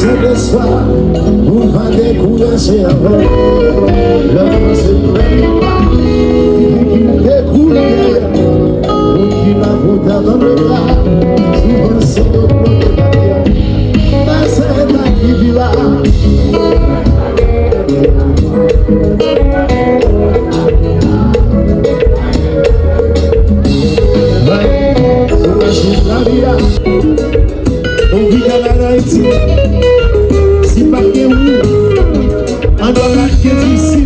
C'est le soir, on va décourager avant. L'homme se prévient pas, il découle on qui l'a voté dans le bras, souvent c'est le bloc de la terre. Mais c'est là qui vit là. On vit à la Haïti, si pas que vous, on doit la quitter ici.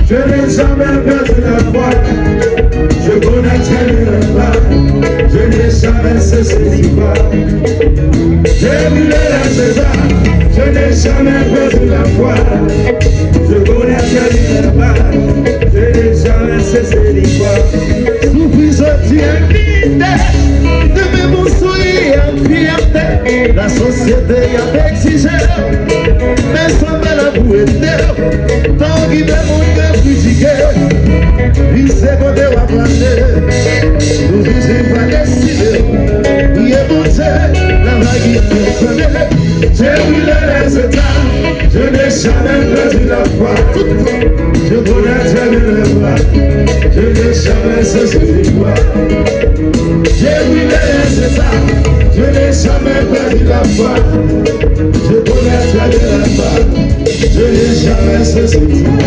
Je n'ai jamais perdu la foi, je connaîtrai le pas, je n'ai jamais cessé d'y croire. J'ai brûlé la César, je n'ai jamais perdu la foi, je connaîtrai le pas, je n'ai jamais cessé d'y croire. Souffrir, je tiens de mes bons sourires en fierté. La société a exigé, mais sans mal à vous aider. Tant qu'il veut mon cœur critiqué, il sait qu'on doit planer. Nous n'osons pas décider, il est monté, la vague est prenée. J'ai brûlé les états, je n'ai jamais perdu la foi. Je connaîtrai le pas, je n'ai jamais cessé d'y croire. J'ai brûlé les états, je n'ai jamais perdu la foi. Je connaîtrai le pas, je n'ai jamais cessé d'y croire.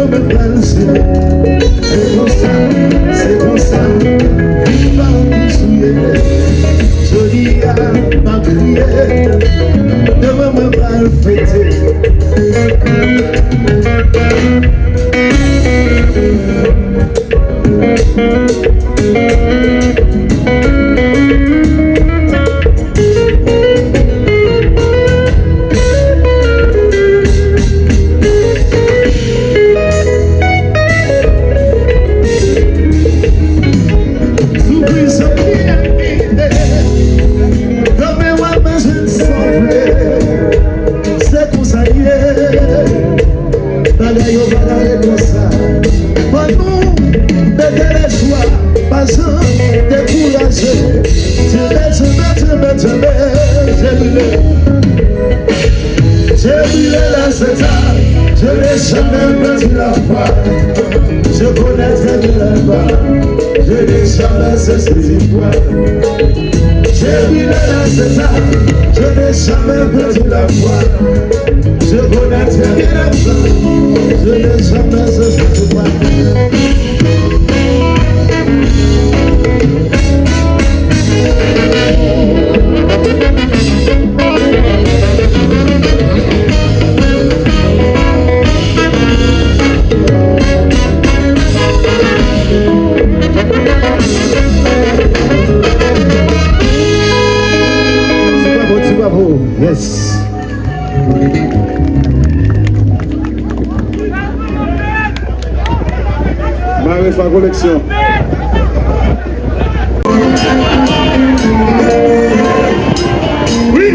me balancer. C'est comme ça, il va tout souiller. Je dis à ma prière, ne me malfêter. Je n'ai jamais perdu la foi. Je connais très bien la foi. Je n'ai jamais cessé d'y croire. J'ai brûlé la César. Je n'ai jamais perdu la foi. Je connais très bien la foi. Je n'ai jamais cessé d'y croire. Yes. Marie fa collection. Oui.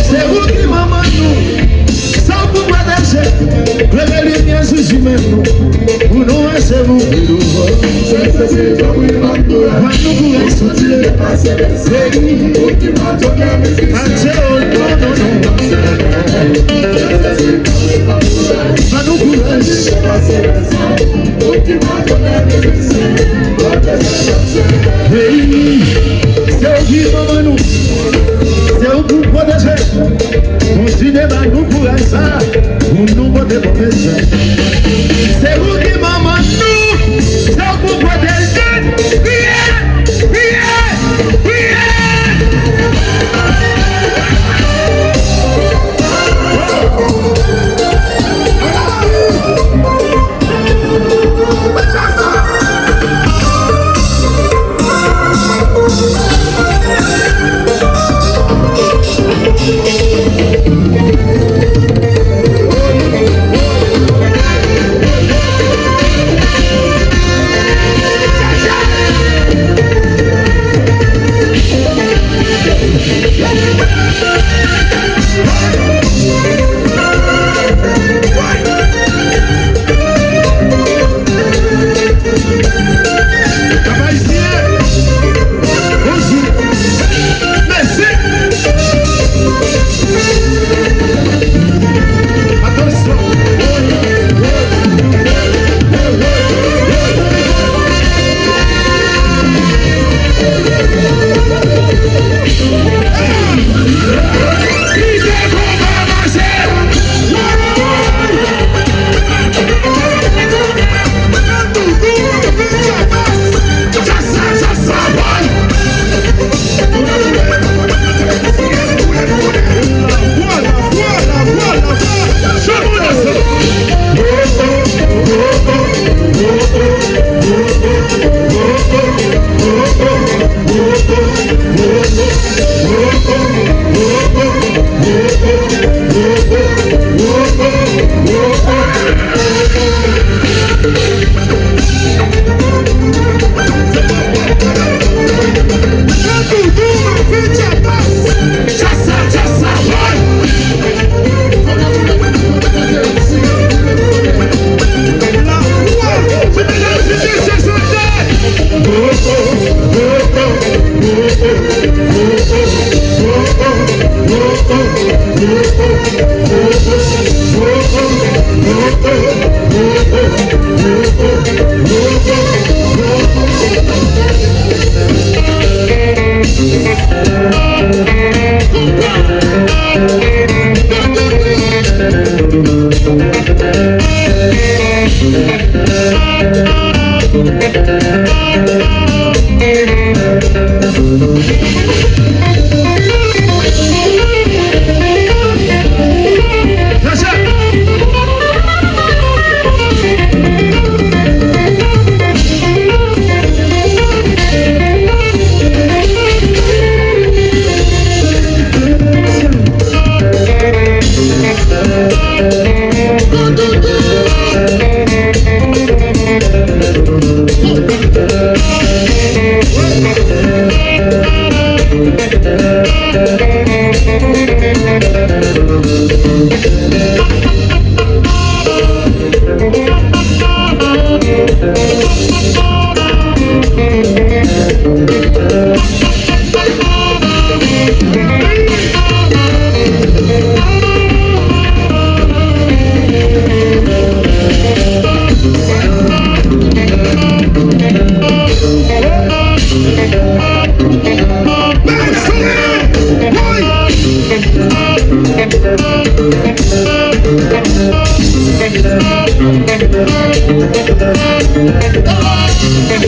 C'est vous qui maman nous, sans pouvoir déchet, révélez bien sous humain nous, pour nous c'est vous qui nous voyez. C'est toi qui m'as nous pouvons sortir, c'est vous qui m'a donné la musique. Va nous courage, c'est vous qui maman nous. C'est où pour protéger, continuez à nous pour ça, pour nous voter pour ça. C'est vous qui maman nous, c'est où pour protéger, priez, priez, priez.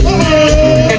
Oh,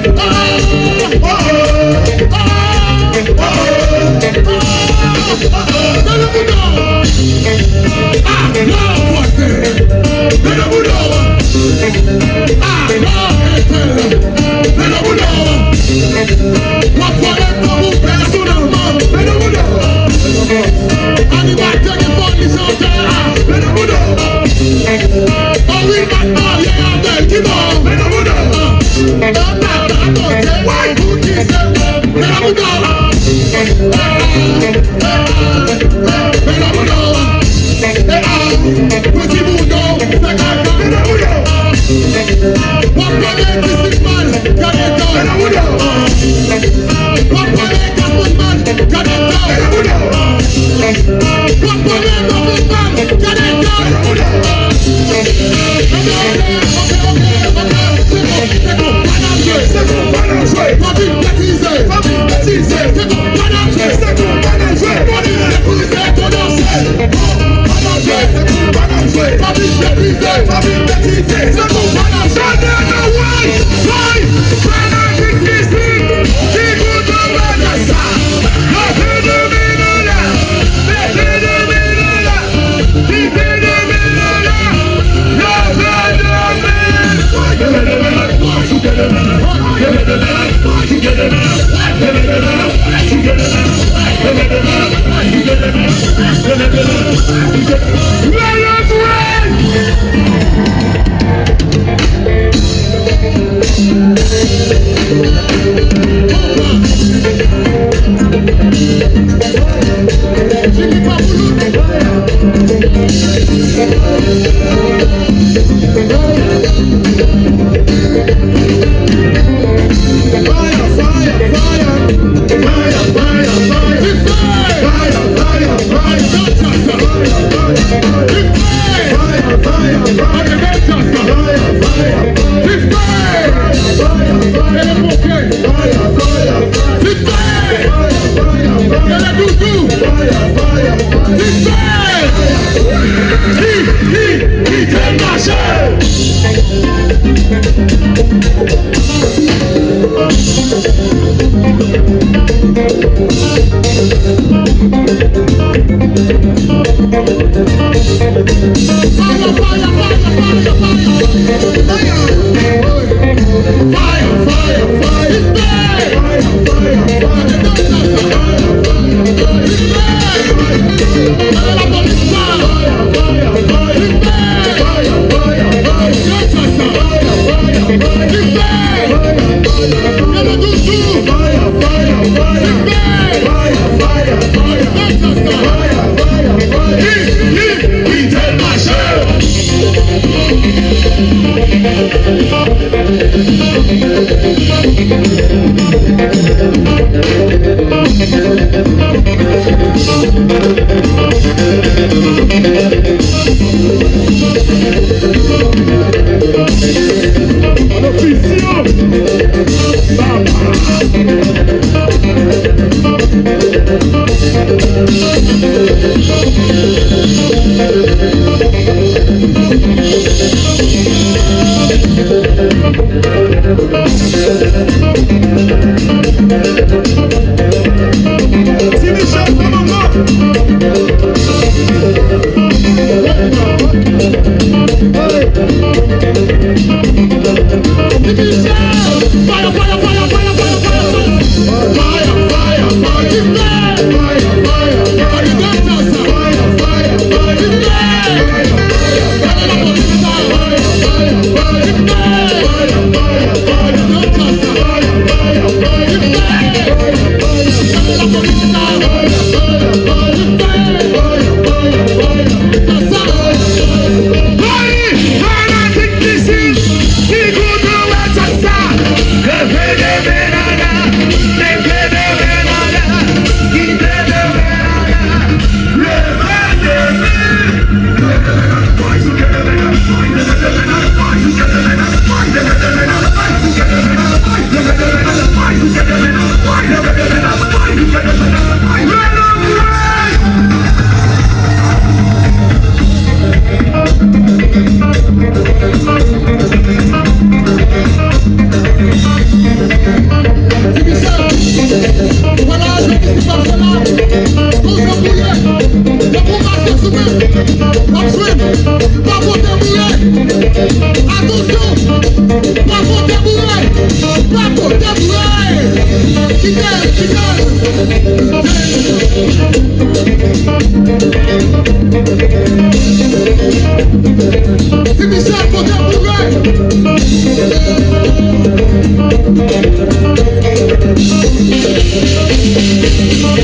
Thank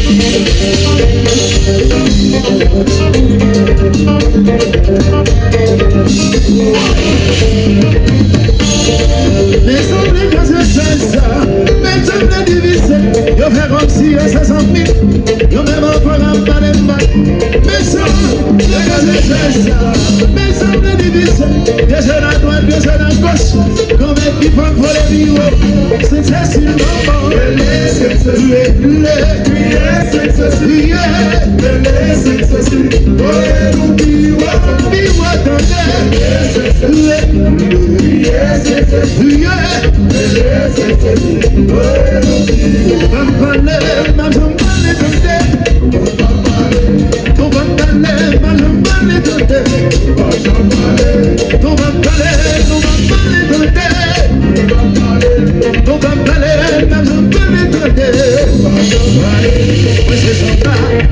you. c'est ceci le moment. C'est ceci, c'est ceci, c'est ceci.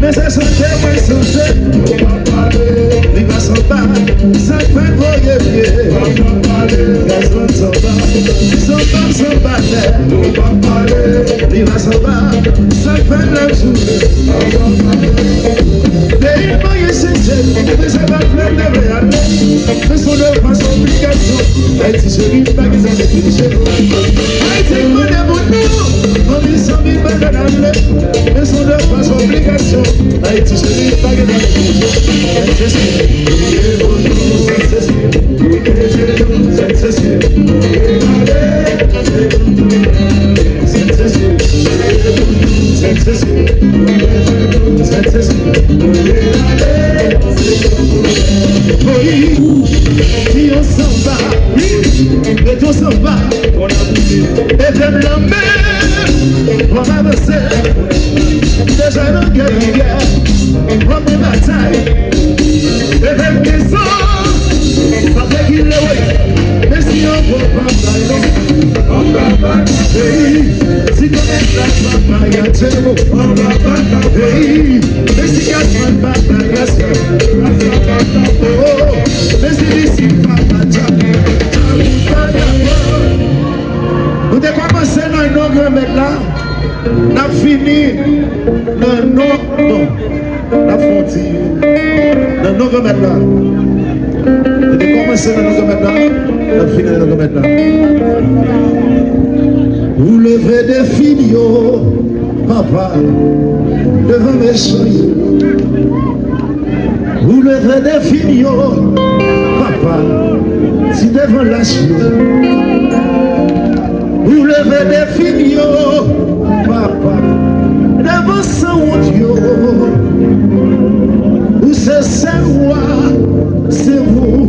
Mais c'est son thème, c'est son il va s'en battre, ça fait voyer pied. Les autres s'en battent, il va s'en battre, ça fait la journée. Les moyens essentiels, mais c'est pas plein de réalité. Mais son œuvre à son obligation, Haïti se rit pas qu'ils ont des clichés. Haïti connaît mon nom, on dit 100 000 balles à l'année. Mais son œuvre à son obligation, Haïti se rit pas qu'ils ont des clichés. Si on s'en va, et tout s'en va, et j'aime la mer, on va avancer, déjà dans guerre, on va bataille, et j'aime les sons, pas qu'il le voit, mais si on voit pas bataille, on va bataille, si on est là, il y a des mots, on va bataille, mais si on est pas bataille, mais si ici, papa, nous avons commencé dans un autre là, nous avons fini dans un autre, non, la frontière, dans un autre là. Nous avons commencé dans un autre là, nous avons fini dans un autre là. Vous levez des filles, papa, devant mes cheveux. Vous levez des filles, papa, si devant la cheveux. Vous levez des filles, papa, devant son Dieu. Vous c'est roi, c'est vous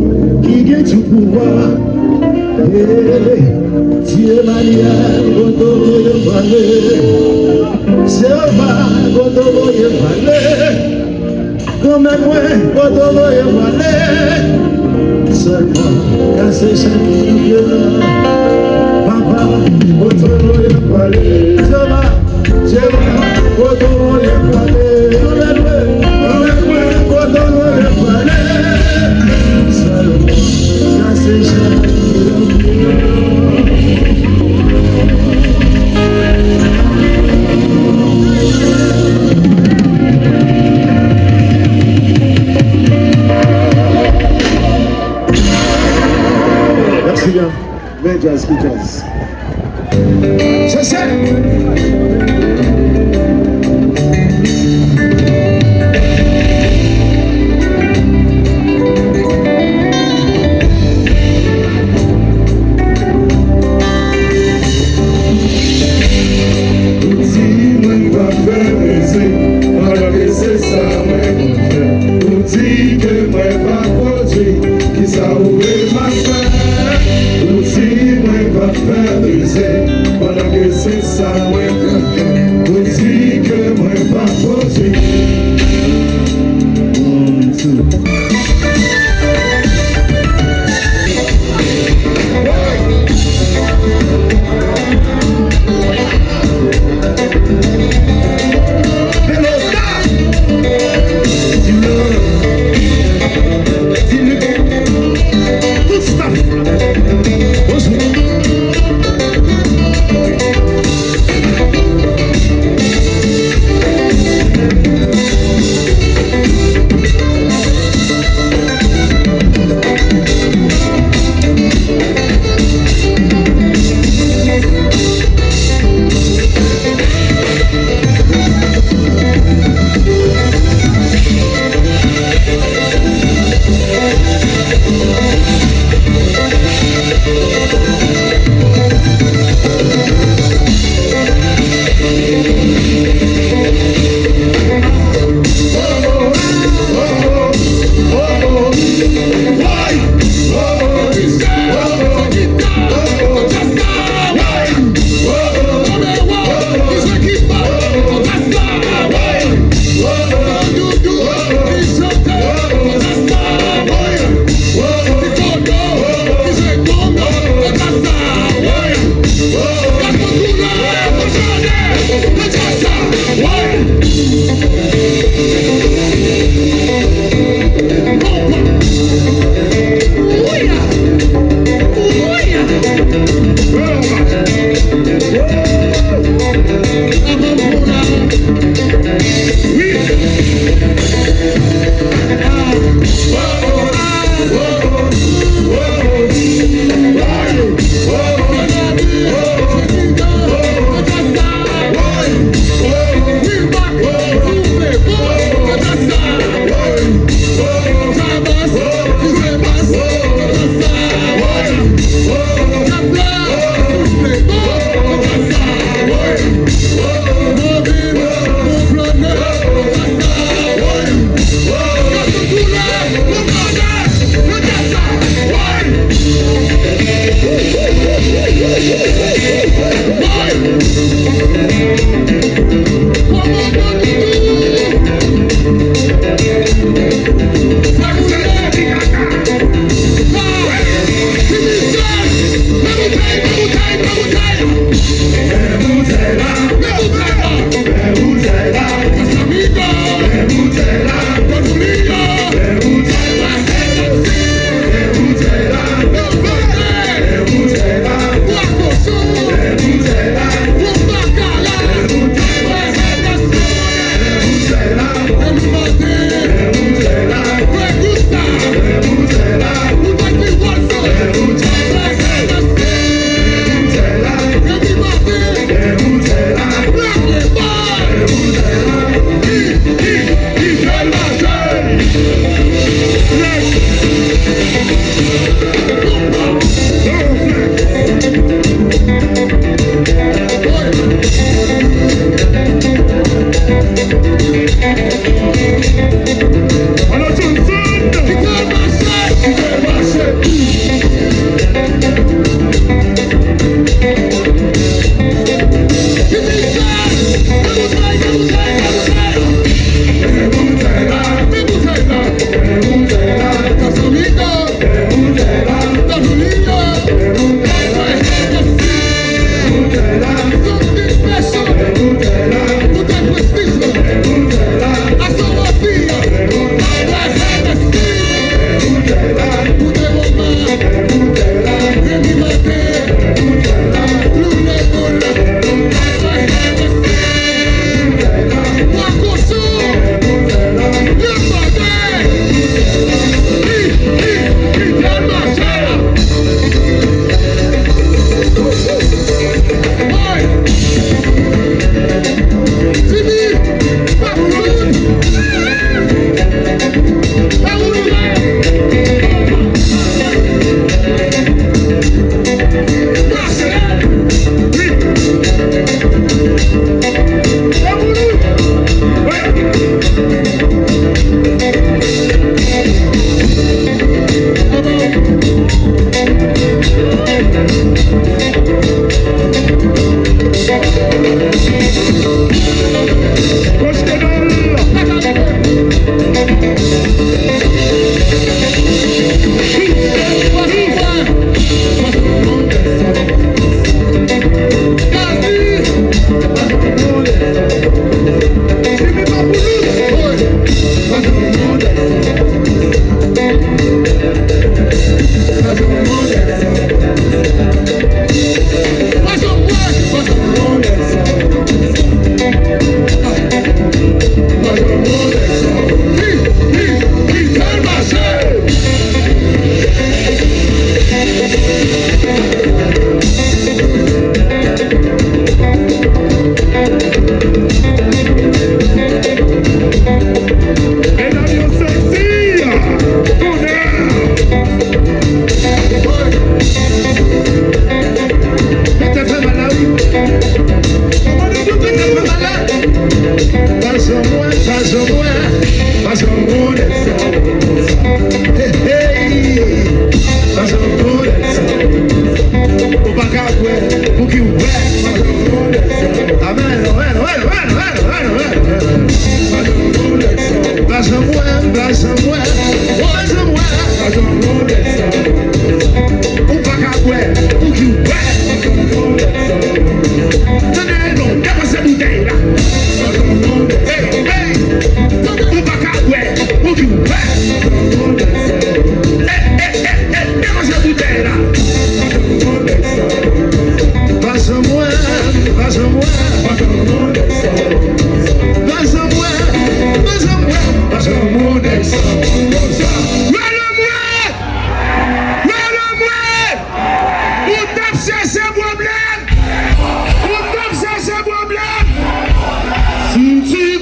qui gagnez tout pouvoir. Dieu Maria, votre valet, c'est votre valet. Comme moi, votre valet, seulement casser chaque lieu. Papa, votre valet, je vais, votre valet, votre valet, seulement casser chaque lieu. Jazz, good jazz. C'est ça.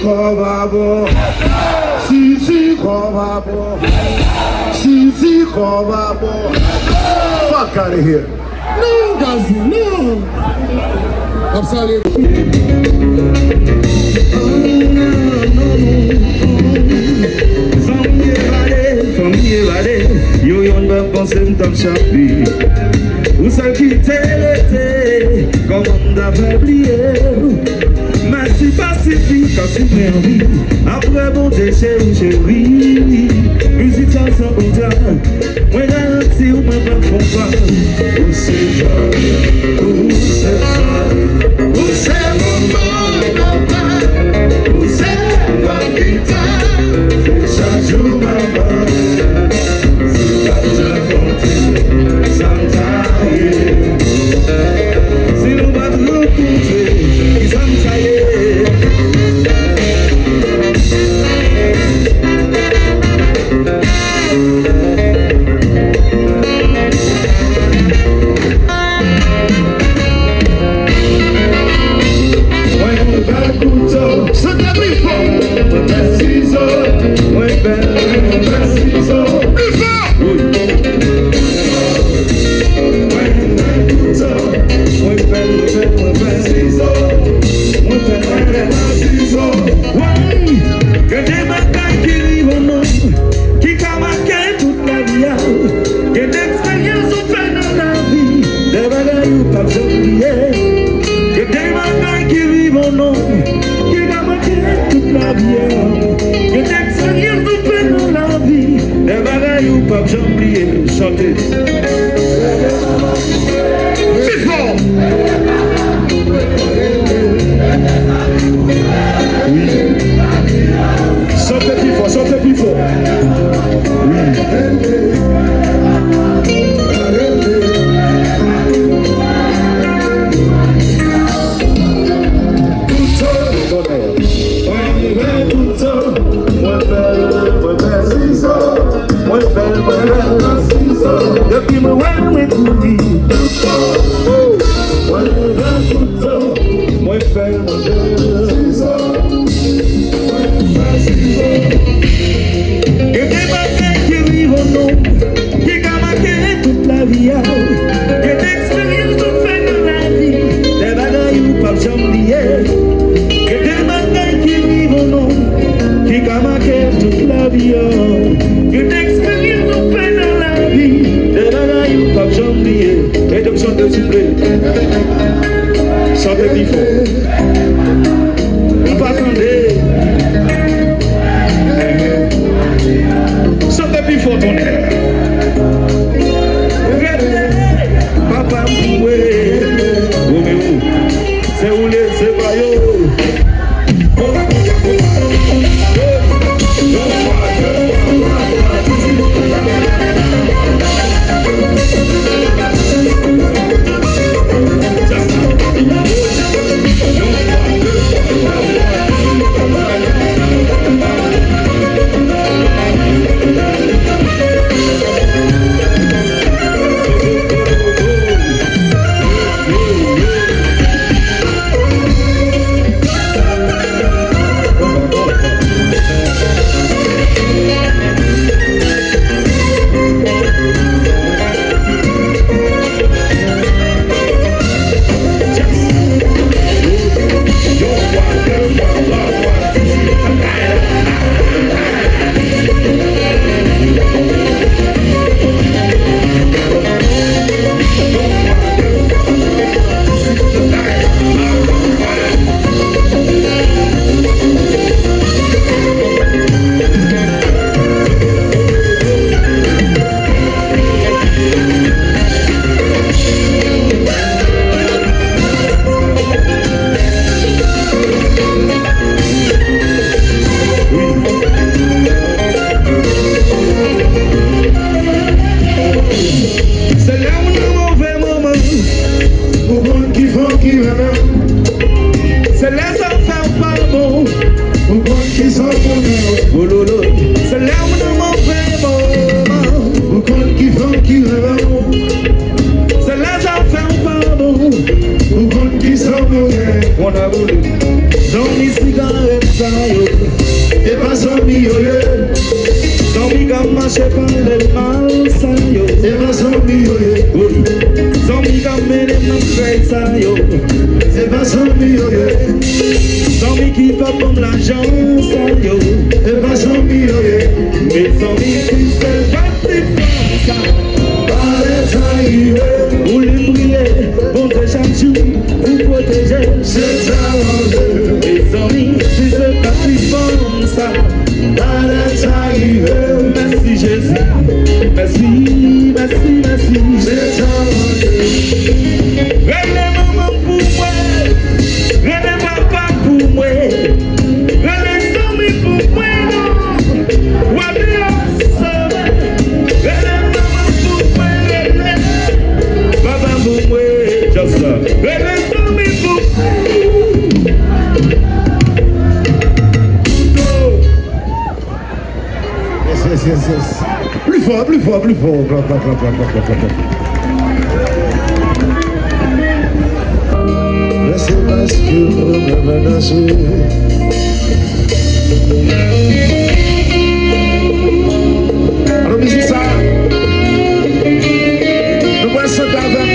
Kobabo, Sisi Kobabo, Sisi Kobabo. Fuck out of here. No, guys, no. I'm sorry. Yo yon va penser m't'en chapi. Ou ça qui t'élève, comme d'avait oublié. Mais si pacifique, quand si merveille. Après bon déchet ou chérie. Musique ça sans contrat. Moi garanti ou moi pas fond pas. Où c'est ça? Où c'est ça? Où c'est mon bon? Où c'est ma guitare? Chaque jour ma main. Wanna Zombie cigarette ça yo. Et pas zombie yo yo. Zombie comme marche par le mal ça yo. Et pas zombie yo yo. Zombie comme mène dans ça yo. Et pas zombie yo yo. Zombie qui va prendre l'argent ça yo. Et pas zombie yo yo. Mais zombie si c'est pas ça. Vous les brûlez, bon Dieu chaque jour, vous protégez. C'est ça, mes amis, si c'est pas si bon ça. Merci Jésus, merci, merci, merci. C'est ça, René maman pour moi, René papa pour moi, René amis pour moi, non. René sauvé, René maman pour moi, René papa pour moi, just ça. René amis pour moi. Yes. Plus fort. Laissez parce que vous me menacez. Alors, musique ça. Nous voyons ça avec.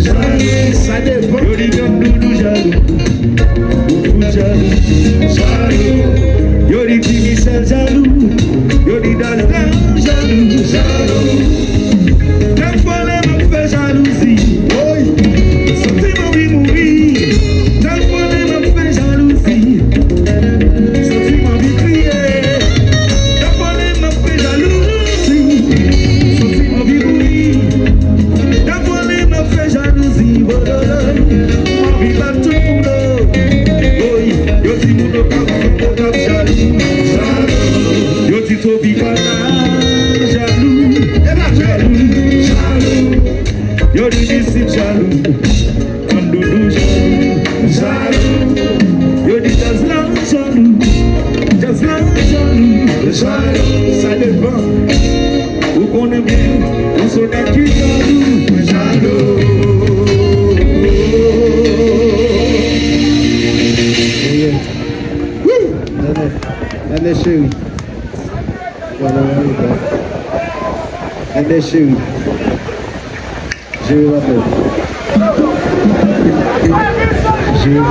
jaloux, Ça dépend. yo dit comme doudou jaloux, beaucoup jaloux, jaloux, yo dit Petit Michel jaloux, yo dit Dalton jaloux, jaloux, quand fois les me fait jalousie, sentiment vie mourir, quand fois les me fait jalousie, sentiment vie crier, quand fois les me fait jalousie, sentiment vie mourir, quand fois les me fait jalousie, ma vie va tout le monde, yo si mon cap jaloux, jaloux, yo si Toby jaloux, jaloux, jaloux, yo di disip jaloux, comme doudou jaloux, jaloux, yo di Jazlan jaloux, Jazlan jaloux, jaloux, ça dépend, ou qu'on aime bien, ou son qui jaloux, jaloux. Nene chérie. Nene chérie. Je vais m'appeler. Je vais m'appeler.